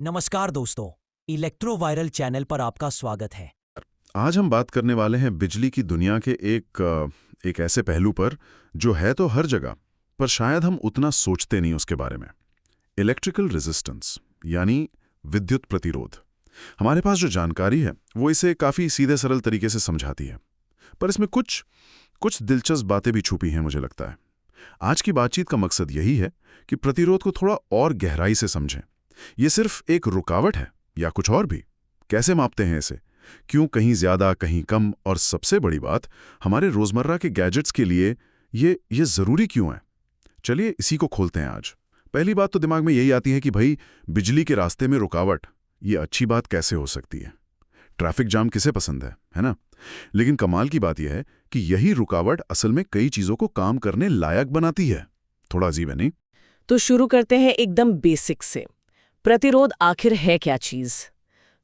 नमस्कार दोस्तों, इलेक्ट्रोवायरल चैनल पर आपका स्वागत है। आज हम बात करने वाले हैं बिजली की दुनिया के एक ऐसे पहलू पर जो है तो हर जगह, पर शायद हम उतना सोचते नहीं उसके बारे में। इलेक्ट्रिकल रेजिस्टेंस यानी विद्युत प्रतिरोध। हमारे पास जो जानकारी है वो इसे काफ़ी सीधे सरल तरीके से समझाती है, पर इसमें कुछ दिलचस्प बातें भी छुपी हैं मुझे लगता है। आज की बातचीत का मकसद यही है कि प्रतिरोध को थोड़ा और गहराई से समझें। ये सिर्फ एक रुकावट है या कुछ और भी? कैसे मापते हैं इसे? क्यों कहीं ज्यादा कहीं कम? और सबसे बड़ी बात, हमारे रोजमर्रा के गैजेट्स के लिए ये जरूरी क्यों है? चलिए इसी को खोलते हैं आज। पहली बात तो दिमाग में यही आती है कि भाई, बिजली के रास्ते में रुकावट, ये अच्छी बात कैसे हो सकती है? ट्रैफिक जाम किसे पसंद है ना? लेकिन कमाल की बात यह है कि यही रुकावट असल में कई चीजों को काम करने लायक बनाती है। थोड़ा अजीब है नहीं? तो शुरू करते हैं एकदम बेसिक से। प्रतिरोध आखिर है क्या चीज?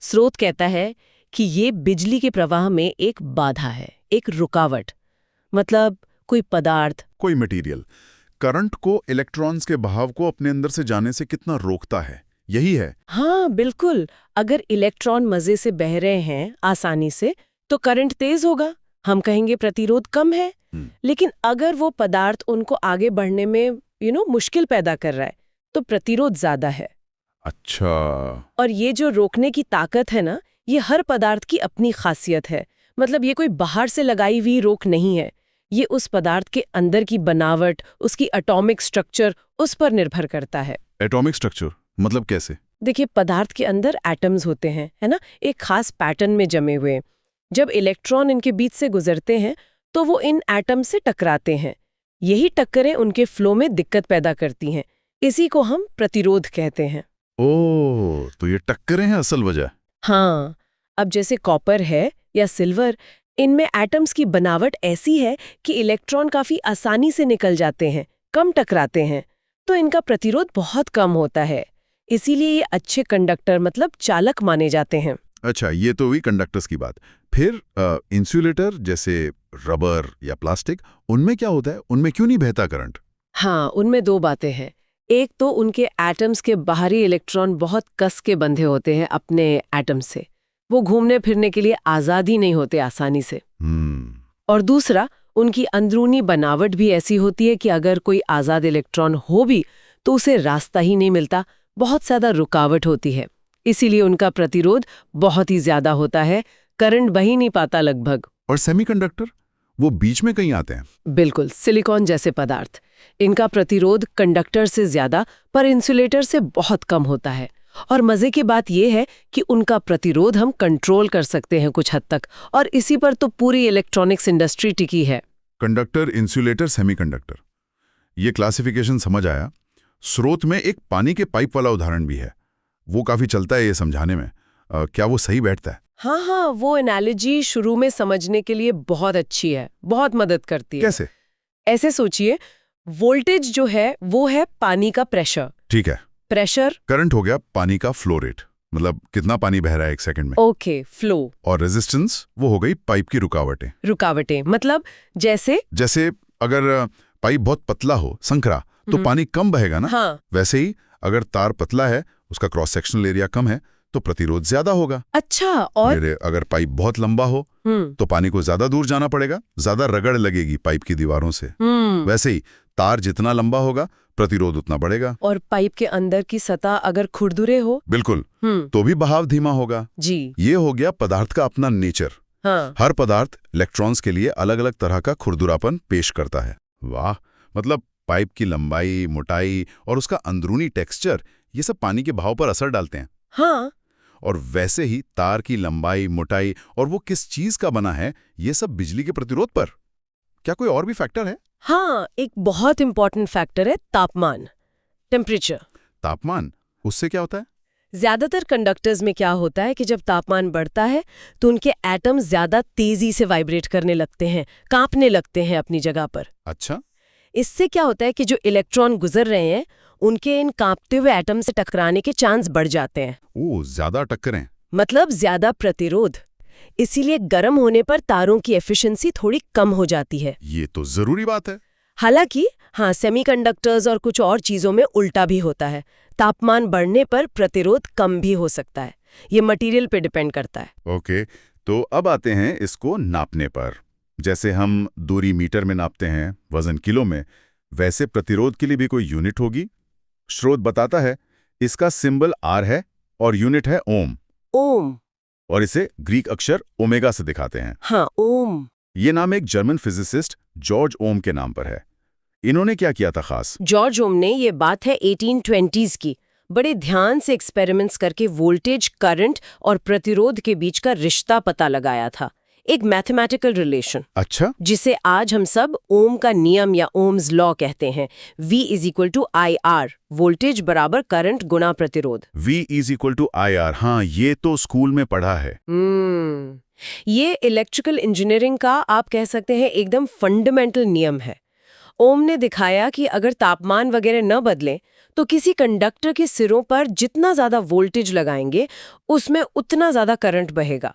स्रोत कहता है कि ये बिजली के प्रवाह में एक बाधा है, एक रुकावट। मतलब कोई पदार्थ, कोई मटेरियल करंट को, इलेक्ट्रॉन्स के बहाव को अपने अंदर से जाने से कितना रोकता है, यही है। हाँ बिल्कुल। अगर इलेक्ट्रॉन मजे से बह रहे हैं आसानी से तो करंट तेज होगा, हम कहेंगे प्रतिरोध कम है। लेकिन अगर वो पदार्थ उनको आगे बढ़ने में मुश्किल पैदा कर रहा है तो प्रतिरोध ज्यादा है। अच्छा। और ये जो रोकने की ताकत है ना, ये हर पदार्थ की अपनी खासियत है। मतलब ये कोई बाहर से लगाई हुई रोक नहीं है, ये उस पदार्थ के अंदर की बनावट, उसकी एटॉमिक स्ट्रक्चर, उस पर निर्भर करता है। एटॉमिक स्ट्रक्चर मतलब कैसे? देखिए, पदार्थ के अंदर एटम्स होते हैं, है ना, एक खास पैटर्न में जमे हुए। जब इलेक्ट्रॉन इनके बीच से गुजरते हैं तो वो इन एटम से टकराते हैं। यही टक्करें उनके फ्लो में दिक्कत पैदा करती हैं। इसी को हम प्रतिरोध कहते हैं। ओह, तो ये टक्करें हैं असल वजह? हाँ, अब जैसे कॉपर है या सिल्वर, इनमें एटम्स की बनावट ऐसी है कि इलेक्ट्रॉन काफी आसानी से निकल जाते हैं, कम टकराते हैं, तो इनका प्रतिरोध बहुत कम होता है। इसीलिए ये अच्छे कंडक्टर मतलब चालक माने जाते हैं। अच्छा, ये तो हुई कंडक्टर्स की बात। फिर इंसुलेटर जैसे रबर या प्लास्टिक, उनमें क्या होता है? उनमें क्यों नहीं बहता करंट? हाँ, उनमें दो बातें हैं। एक तो उनके एटम्स के बाहरी इलेक्ट्रॉन बहुत कस के बंधे होते हैं अपने एटम से, वो घूमने फिरने के लिए आज़ाद ही नहीं होते आसानी से। और दूसरा, उनकी अंदरूनी बनावट भी ऐसी होती है कि अगर कोई आज़ाद इलेक्ट्रॉन हो भी तो उसे रास्ता ही नहीं मिलता, बहुत ज़्यादा रुकावट होती है। इसीलिए उनका प्रतिरोध बहुत ही ज्यादा होता है, करंट बह ही नहीं पाता लगभग। और सेमीकंडक्टर, वो बीच में कहीं आते हैं? बिल्कुल, सिलिकॉन जैसे पदार्थ, इनका प्रतिरोध कंडक्टर से ज्यादा पर इंसुलेटर से बहुत कम होता है। और मजे की बात यह है कि उनका प्रतिरोध हम कंट्रोल कर सकते हैं कुछ हद तक, और इसी पर तो पूरी इलेक्ट्रॉनिक्स इंडस्ट्री टिकी है। कंडक्टर, इंसुलेटर, सेमीकंडक्टर, ये क्लासिफिकेशन समझ आया। स्रोत में एक पानी के पाइप वाला उदाहरण भी है, वो काफी चलता है ये समझाने में। क्या वो सही बैठता है? हाँ, वो एनालॉजी शुरू में समझने के लिए बहुत अच्छी है, बहुत मदद करती है। कैसे? ऐसे सोचिए, वोल्टेज जो है वो है पानी का प्रेशर। ठीक है। प्रेशर करंट हो गया पानी का फ्लो रेट, मतलब कितना पानी बह रहा है एक सेकंड में। Okay, flow. और रेजिस्टेंस, वो हो गई पाइप की रुकावटें मतलब जैसे अगर पाइप बहुत पतला हो, संकरा, तो पानी कम बहेगा ना। हाँ। वैसे ही अगर तार पतला है, उसका क्रॉस सेक्शनल एरिया कम है, तो प्रतिरोध ज्यादा होगा। अच्छा, और अगर पाइप बहुत लंबा हो तो पानी को ज्यादा दूर जाना पड़ेगा, ज्यादा रगड़ लगेगी पाइप की दीवारों से। वैसे ही तार जितना लंबा होगा, प्रतिरोध उतना बढ़ेगा। और पाइप के अंदर की सतह अगर खुरदुरे हो, बिल्कुल, तो भी बहाव धीमा होगा जी। ये हो गया पदार्थ का अपना नेचर। हाँ। हर पदार्थ इलेक्ट्रॉन्स के लिए अलग अलग तरह का खुरदुरापन पेश करता है। वाह, मतलब पाइप की लंबाई, मोटाई और उसका अंदरूनी टेक्सचर, ये सब पानी के बहाव पर असर डालते हैं। हाँ। और वैसे ही तार की लंबाई, मोटाई और वो किस चीज का बना है, ये सब बिजली के प्रतिरोध पर। क्या कोई और भी फैक्टर है? हाँ, एक बहुत इंपॉर्टेंट फैक्टर है तापमान, टेम्परेचर। तापमान, उससे क्या होता है? ज्यादातर कंडक्टर्स में क्या होता है कि जब तापमान बढ़ता है तो उनके एटम्स ज्यादा तेजी से वाइब्रेट करने लगते हैं, कांपने लगते हैं अपनी जगह पर। अच्छा। इससे क्या होता है कि जो इलेक्ट्रॉन गुजर रहे हैं उनके इन कांपते हुए एटम से टकराने के चांस बढ़ जाते हैं। ओह, ज्यादा टक्करें, मतलब ज्यादा प्रतिरोध। इसीलिए गर्म होने पर तारों की एफिशिएंसी थोड़ी कम हो जाती है। ये तो जरूरी बात है। हालांकि हाँ, सेमीकंडक्टर्स और कुछ और चीजों में उल्टा भी होता है। तापमान बढ़ने पर प्रतिरोध कम भी हो सकता है। ये मटेरियल पे डिपेंड करता है। ओके, तो अब आते हैं इसको नापने पर। जैसे हम दूरी मीटर में नापते हैं, वजन किलो में, वैसे प्रतिरोध के लिए भी कोई यूनिट होगी? स्रोत बताता है इसका सिंबल R है और यूनिट है ओम, ओम। और इसे ग्रीक अक्षर ओमेगा से दिखाते हैं। हाँ, ओम। ये नाम एक जर्मन फिजिसिस्ट जॉर्ज ओम के नाम पर है। इन्होंने क्या किया था खास? जॉर्ज ओम ने, ये बात है 1820s की, बड़े ध्यान से एक्सपेरिमेंट्स करके वोल्टेज, करंट और प्रतिरोध के बीच का रिश्ता पता लगाया था, एक मैथमेटिकल रिलेशन, अच्छा, जिसे आज हम सब ओम का नियम या ओम्स लॉ कहते हैं। V = IR, वोल्टेज बराबर करंट गुणा प्रतिरोध। V = IR, हाँ ये तो स्कूल में पढ़ा है। ये इलेक्ट्रिकल इंजीनियरिंग का, आप कह सकते हैं, एकदम फंडामेंटल नियम है। ओम ने दिखाया कि अगर तापमान वगैरह न बदले तो किसी कंडक्टर के सिरों पर जितना ज्यादा वोल्टेज लगाएंगे उसमें उतना ज्यादा करंट बहेगा,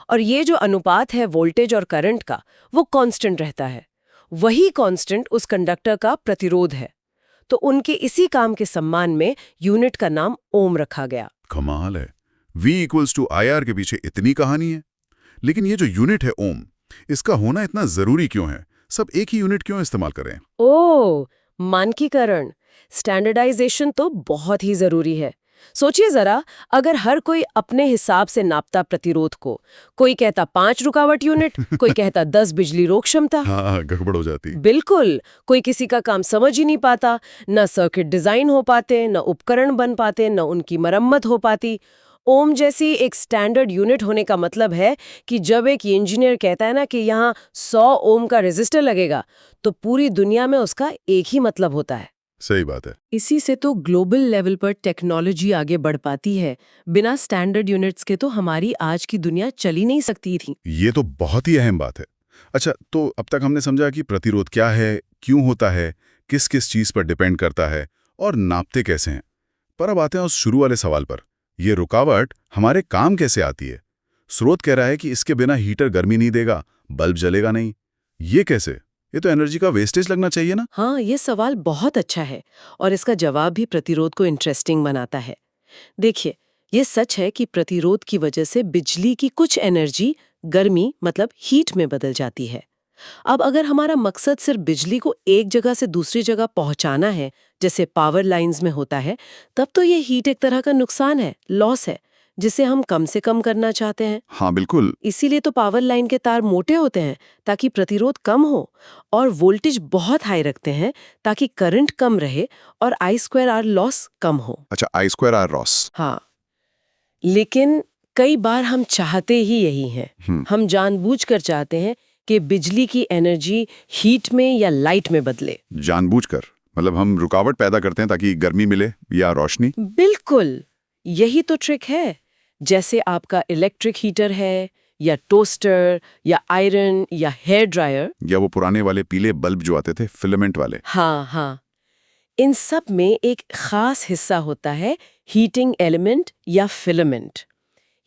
और ये जो अनुपात है वोल्टेज और करंट का, वो कांस्टेंट रहता है। वही कांस्टेंट उस कंडक्टर का प्रतिरोध है। तो उनके इसी काम के सम्मान में यूनिट का नाम ओम रखा गया। कमाल है, V = IR के पीछे इतनी कहानी है। लेकिन ये जो यूनिट है ओम, इसका होना इतना जरूरी क्यों है? सब एक ही यूनिट क्यों इस्तेमाल करें? ओह, मानकीकरण, स्टैंडर्डाइजेशन तो बहुत ही जरूरी है। सोचिए जरा, अगर हर कोई अपने हिसाब से नापता प्रतिरोध को, कोई कहता 5 रुकावट यूनिट, कोई कहता 10 बिजली रोक क्षमता। हाँ, गड़बड़ हो जाती। बिल्कुल, कोई किसी का काम समझ ही नहीं पाता, न सर्किट डिजाइन हो पाते, न उपकरण बन पाते, न उनकी मरम्मत हो पाती। ओम जैसी एक स्टैंडर्ड यूनिट होने का मतलब है कि जब एक इंजीनियर कहता है ना कि यहाँ 100 ओम का रेजिस्टर लगेगा, तो पूरी दुनिया में उसका एक ही मतलब होता है। सही बात है। इसी से तो ग्लोबल लेवल पर टेक्नोलॉजी आगे बढ़ पाती है। बिना स्टैंडर्ड यूनिट्स के तो हमारी आज की दुनिया चल ही नहीं सकती थी। ये तो बहुत ही अहम बात है। अच्छा, तो अब तक हमने समझा कि प्रतिरोध क्या है, क्यों होता है, किस किस चीज पर डिपेंड करता है और नापते कैसे हैं। पर अब आते हैं उस शुरू वाले सवाल पर, ये रुकावट हमारे काम कैसे आती है? स्रोत कह रहा है कि इसके बिना हीटर गर्मी नहीं देगा, बल्ब जलेगा नहीं। ये कैसे? ये तो एनर्जी का वेस्टेज लगना चाहिए ना? हाँ, ये सवाल बहुत अच्छा है और इसका जवाब भी प्रतिरोध को इंटरेस्टिंग बनाता है। देखिए, ये सच है कि प्रतिरोध की वजह से बिजली की कुछ एनर्जी गर्मी मतलब हीट में बदल जाती है। अब अगर हमारा मकसद सिर्फ बिजली को एक जगह से दूसरी जगह पहुंचाना है, जैसे पावर लाइंस में होता है, तब तो ये हीट एक तरह का नुकसान है, लॉस है, जिसे हम कम से कम करना चाहते हैं। हाँ बिल्कुल। इसीलिए तो पावर लाइन के तार मोटे होते हैं ताकि प्रतिरोध कम हो, और वोल्टेज बहुत हाई रखते हैं ताकि करंट कम रहे और I2R लॉस कम हो। अच्छा, I2R लॉस। हाँ, लेकिन कई बार हम चाहते ही यही हैं। हम जानबूझकर चाहते हैं कि बिजली की एनर्जी हीट में या लाइट में बदले। जानबूझकर मतलब हम रुकावट पैदा करते हैं ताकि गर्मी मिले या रोशनी? बिल्कुल, यही तो ट्रिक है। जैसे आपका इलेक्ट्रिक हीटर है, या टोस्टर, या आयरन, या हेयर ड्रायर, या वो पुराने वाले पीले बल्ब जो आते थे, फिलामेंट वाले। हाँ, इन सब में एक खास हिस्सा होता है हीटिंग एलिमेंट या फिलामेंट।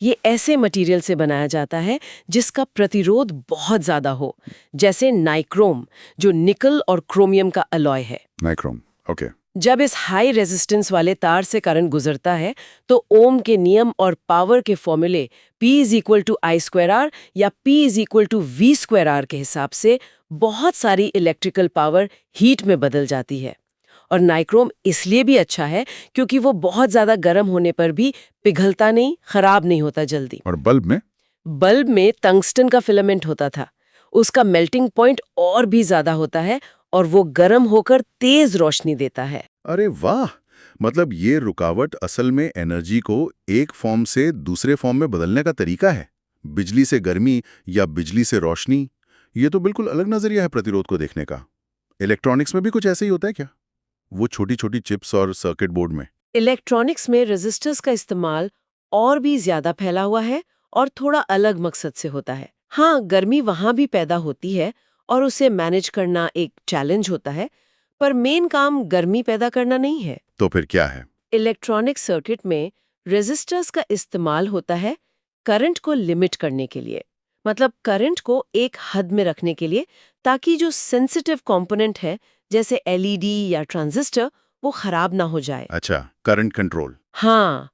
ये ऐसे मटेरियल से बनाया जाता है जिसका प्रतिरोध बहुत ज्यादा हो, जैसे नाइक्रोम, जो निकल और क्रोमियम का अलॉय है। Nichrome, okay. जब इस हाई रेजिस्टेंस वाले तार से करंट गुजरता है तो ओम के नियम और पावर के फॉर्मूले P = I2R या P = V2R के हिसाब से बहुत सारी इलेक्ट्रिकल पावर हीट में बदल जाती है। और नाइक्रोम इसलिए भी अच्छा है क्योंकि वो बहुत ज्यादा गर्म होने पर भी पिघलता नहीं, खराब नहीं होता जल्दी। और बल्ब में टंगस्टन का फिलामेंट होता था। उसका मेल्टिंग पॉइंट और भी ज्यादा होता है और वो गर्म होकर तेज रोशनी देता है। अरे वाह, मतलब ये रुकावट असल में एनर्जी को एक फॉर्म से दूसरे फॉर्म में बदलने का तरीका है। बिजली से गर्मी या बिजली से रोशनी। ये तो बिल्कुल अलग नजरिया है प्रतिरोध को देखने का। इलेक्ट्रॉनिक्स में भी कुछ ऐसे ही होता है क्या? वो छोटी छोटी चिप्स और सर्किट बोर्ड में? इलेक्ट्रॉनिक्स में रेजिस्टर्स का इस्तेमाल और भी ज्यादा फैला हुआ है और थोड़ा अलग मकसद से होता है। हाँ, गर्मी वहां भी पैदा होती है और उसे मैनेज करना एक चैलेंज होता है, पर मेन काम गर्मी पैदा करना नहीं है। तो फिर क्या है? इलेक्ट्रॉनिक सर्किट में रेजिस्टर्स का इस्तेमाल होता है करंट को लिमिट करने के लिए, मतलब करंट को एक हद में रखने के लिए, ताकि जो सेंसिटिव कंपोनेंट है जैसे LED या ट्रांजिस्टर, वो खराब ना हो जाए। अच्छा, करंट कंट्रोल। हाँ,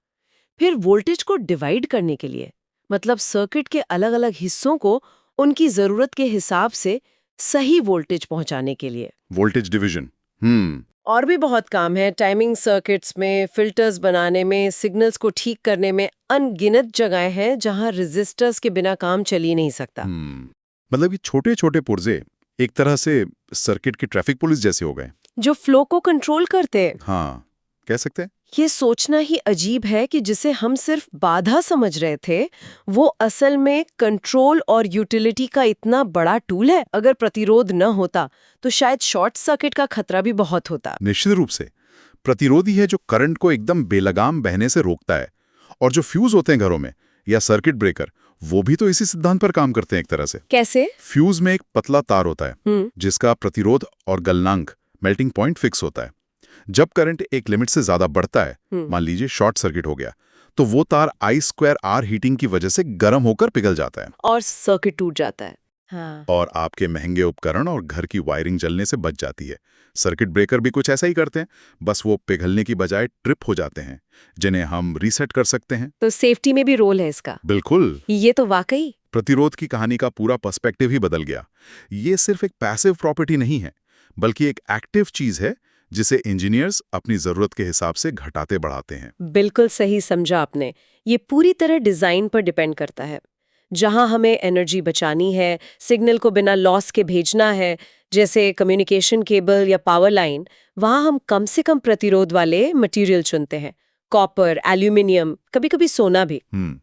फिर वोल्टेज को डिवाइड करने के लिए, मतलब सर्किट के अलग-अलग हिस्सों को उनकी जरूरत के हिसाब से सही वोल्टेज पहुंचाने के लिए। Voltage division. और भी बहुत काम है, टाइमिंग सर्किट्स में, फिल्टर्स बनाने में, सिग्नल्स को ठीक करने में अनगिनत जगहें हैं जहां रेजिस्टर्स के बिना काम चल ही नहीं सकता। मतलब ये छोटे छोटे पुर्जे एक तरह से सर्किट के ट्रैफिक पुलिस जैसे हो गए। जो फ्लो को कंट्रोल करते हैं। हाँ, कह सकते हैं। ये सोचना ही अजीब है कि जिसे हम सिर्फ बाधा समझ रहे थे, वो असल में कंट्रोल और यूटिलिटी का इतना बड़ा टूल है। अगर प्रतिरोध न होता तो शायद शॉर्ट सर्किट का खतरा भी बहुत होता। निश्चित रूप से प्रतिरोधी है जो करंट को एकदम बेलगाम बहने से रोकता है। और जो फ्यूज होते हैं घरों में या सर्किट ब्रेकर, वो भी तो इसी सिद्धांत पर काम करते हैं एक तरह से। कैसे? फ्यूज में एक पतला तार होता है जिसका प्रतिरोध और गलनांक, मेल्टिंग पॉइंट फिक्स होता है। जब करंट एक लिमिट से ज्यादा बढ़ता है, मान लीजिए शॉर्ट सर्किट हो गया, तो वो तार I²R हीटिंग की वजह से गर्म होकर पिघल जाता है और सर्किट टूट जाता है। हाँ। और आपके महंगे उपकरण और घर की वायरिंग जलने से बच जाती है। सर्किट ब्रेकर भी कुछ ऐसा ही करते हैं, बस वो पिघलने की बजाय ट्रिप हो जाते हैं, जिन्हें हम रीसेट कर सकते हैं। तो सेफ्टी में भी रोल है इसका। बिल्कुल। ये तो वाकई प्रतिरोध की कहानी का पूरा पर्सपेक्टिव ही बदल गया। ये सिर्फ एक पैसिव प्रॉपर्टी नहीं है, बल्कि एक एक्टिव चीज है जिसे इंजीनियर्स अपनी जरूरत के हिसाब से घटाते बढ़ाते हैं। बिल्कुल सही समझा आपने। ये पूरी तरह डिजाइन पर डिपेंड करता है। जहां हमें एनर्जी बचानी है, सिग्नल को बिना लॉस के भेजना है, जैसे कम्युनिकेशन केबल या पावर लाइन, वहां हम कम से कम प्रतिरोध वाले मटेरियल चुनते हैं। कॉपर, एल्यूमिनियम, कभी-कभी सोना भी।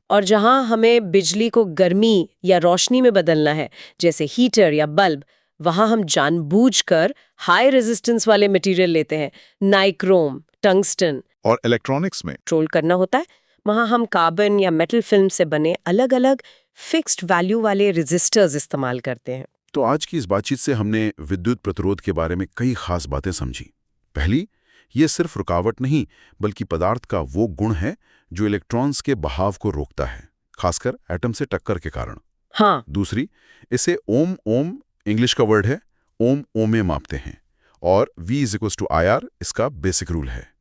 और जहां हमें बिजली को गर्मी या रोशनी में बदलना है, जैसे हीटर या बल्ब, वहां हम जानबूझकर हाई रेजिस्टेंस वाले मटेरियल लेते हैं, नाइक्रोम, टंगस्टन। और इलेक्ट्रॉनिक्स में कंट्रोल करना होता है, वहां हम कार्बन या मेटल फिल्म से बने अलग-अलग फिक्स्ड वैल्यू वाले रेजिस्टर्स इस्तेमाल करते हैं। तो आज की इस बातचीत से हमने विद्युत प्रतिरोध के बारे में कई खास बातें समझी। पहली, ये सिर्फ रुकावट नहीं, बल्कि पदार्थ का वो गुण है जो इलेक्ट्रॉन्स के बहाव को रोकता है, खासकर एटम से टक्कर के कारण। हाँ। दूसरी, इसे ओम ओम, इंग्लिश का वर्ड है, ओम ओमे मापते हैं, और V=IR इसका बेसिक रूल है।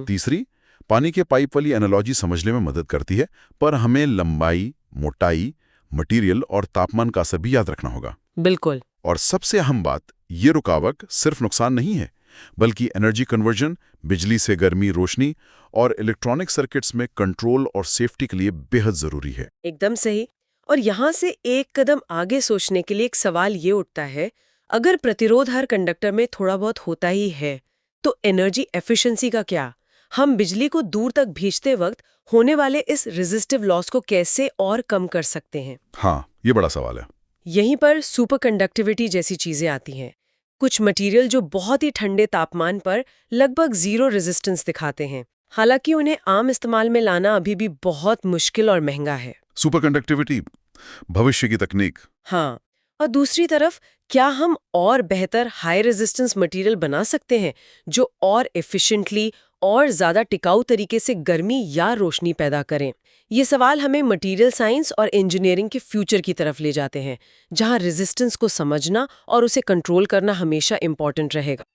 तीसरी, पानी के पाइप वाली एनालॉजी समझने में मदद करती है, पर हमें लंबाई, मोटाई, मटेरियल और तापमान का असर भी याद रखना होगा। बिल्कुल। और सबसे अहम बात, ये रुकावट सिर्फ नुकसान नहीं है, बल्कि एनर्जी कन्वर्जन, बिजली से गर्मी, रोशनी और इलेक्ट्रॉनिक सर्किट्स में कंट्रोल और सेफ्टी के लिए बेहद जरूरी है। एकदम सही। और यहाँ से एक कदम आगे सोचने के लिए एक सवाल ये उठता है, अगर प्रतिरोध हर कंडक्टर में थोड़ा बहुत होता ही है, तो एनर्जी एफिशिएंसी का क्या? हम बिजली को दूर तक भेजते वक्त होने वाले इस रेजिस्टिव लॉस को कैसे और कम कर सकते हैं? हाँ, ये बड़ा सवाल है। यहीं पर सुपर कंडक्टिविटी जैसी चीजें आती हैं। कुछ मटेरियल जो बहुत ही ठंडे तापमान पर लगभग 0 रेजिस्टेंस दिखाते हैं, हालांकि उन्हें आम इस्तेमाल में लाना अभी भी बहुत मुश्किल और महंगा है। सुपर कंडक्टिविटी भविष्य की तकनीक। हाँ, और दूसरी तरफ, क्या हम और बेहतर हाई रेजिस्टेंस मटेरियल बना सकते हैं जो और एफिशिएंटली और ज्यादा टिकाऊ तरीके से गर्मी या रोशनी पैदा करें? ये सवाल हमें मटेरियल साइंस और इंजीनियरिंग के फ्यूचर की तरफ ले जाते हैं, जहां रेजिस्टेंस को समझना और उसे कंट्रोल करना हमेशा इंपॉर्टेंट रहेगा।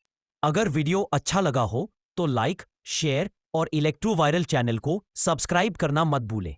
अगर वीडियो अच्छा लगा हो तो लाइक, शेयर और इलेक्ट्रो वायरल चैनल को सब्सक्राइब करना मत भूलें।